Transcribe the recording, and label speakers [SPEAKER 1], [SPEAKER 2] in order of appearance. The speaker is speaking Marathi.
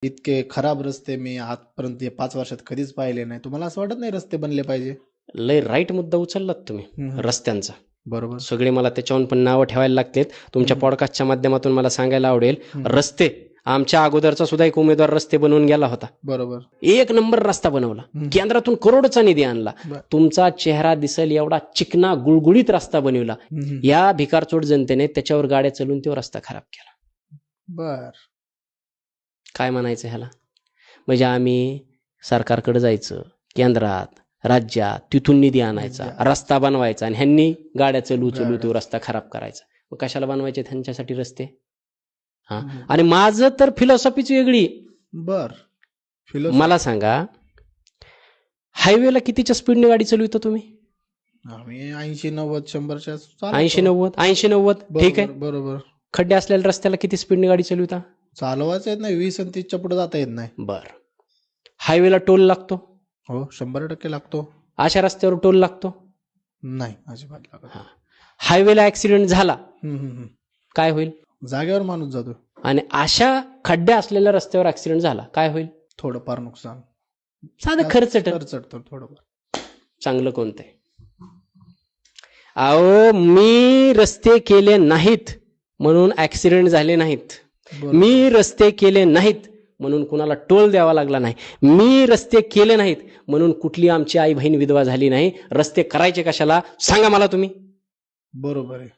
[SPEAKER 1] इतके खराब रस्ते मी आजपर्यंत 5 वर्षात कधीच पाहिले नाही. तुम्हाला असं वाटत नाही रस्ते बनले पाहिजे?
[SPEAKER 2] लय राईट मुद्दा उचललात तुम्ही रस्त्यांचा.
[SPEAKER 1] बरोबर.
[SPEAKER 2] सगळे मला त्याच्यावर पण नावं ठेवायला लागतात. तुमच्या पॉडकास्टच्या माध्यमातून मला सांगायला आवडेल, रस्ते आमच्या अगोदरचा सुद्धा एक उमेदवार रस्ते बनवून गेला होता.
[SPEAKER 1] बरोबर.
[SPEAKER 2] 1 नंबर रस्ता बनवला, केंद्रातून करोडचा निधी आणला. तुमचा चेहरा दिसेल एवढा चिकना गुळगुळीत रस्ता बनवला. या भिकारचोट जनतेने त्याच्यावर गाड्या चालून तो रस्ता खराब केला.
[SPEAKER 1] बर.
[SPEAKER 2] काय म्हणायचं ह्याला? म्हणजे आम्ही सरकारकडे जायचं, केंद्रात राज्यात, तिथून निधी आणायचा, रस्ता बनवायचा, आणि ह्यांनी गाड्या चलू तो रस्ता खराब करायचा. मग कशाला बनवायचे त्यांच्यासाठी रस्ते? हा. आणि माझं तर फिलॉसॉफीच वेगळी.
[SPEAKER 1] बर.
[SPEAKER 2] मला सांगा, हायवेला कितीच्या स्पीडने गाडी चालविता तुम्ही?
[SPEAKER 1] आम्ही 80-90-100च्या
[SPEAKER 2] 80-90 ठीक आहे.
[SPEAKER 1] बरोबर.
[SPEAKER 2] खड्डे असलेल्या रस्त्याला किती स्पीडने गाडी चालविता?
[SPEAKER 1] चालवायचं येत नाही, 20 आणि 30च्या पुढे जाता येत नाही.
[SPEAKER 2] बर. हायवेला टोल लागतो?
[SPEAKER 1] हो, 100% लागतो.
[SPEAKER 2] अशा रस्त्यावर टोल लागतो?
[SPEAKER 1] नाही, अजिबात लागत.
[SPEAKER 2] हायवेला ऍक्सिडेंट झाला काय होईल?
[SPEAKER 1] जागेवर माणूस जातो.
[SPEAKER 2] आणि अशा खड्डे असलेल्या रस्त्यावर ऍक्सिडेंट झाला काय होईल?
[SPEAKER 1] थोडंफार नुकसान,
[SPEAKER 2] साधं खर्चट.
[SPEAKER 1] थोडंफार. चांगलं
[SPEAKER 2] कोणतं आहे? अहो, मी रस्ते केले नाहीत म्हणून ऍक्सिडेंट झाले नाहीत. मी रस्ते केले नाहीत म्हणून कुणाला टोल द्यावा लागला नाही. मी रस्ते केले नाहीत म्हणून कुठली आमची आई बहीण विधवा झाली नाही. रस्ते करायचे कशाला सांगा मला तुम्ही.
[SPEAKER 1] बरोबर आहे.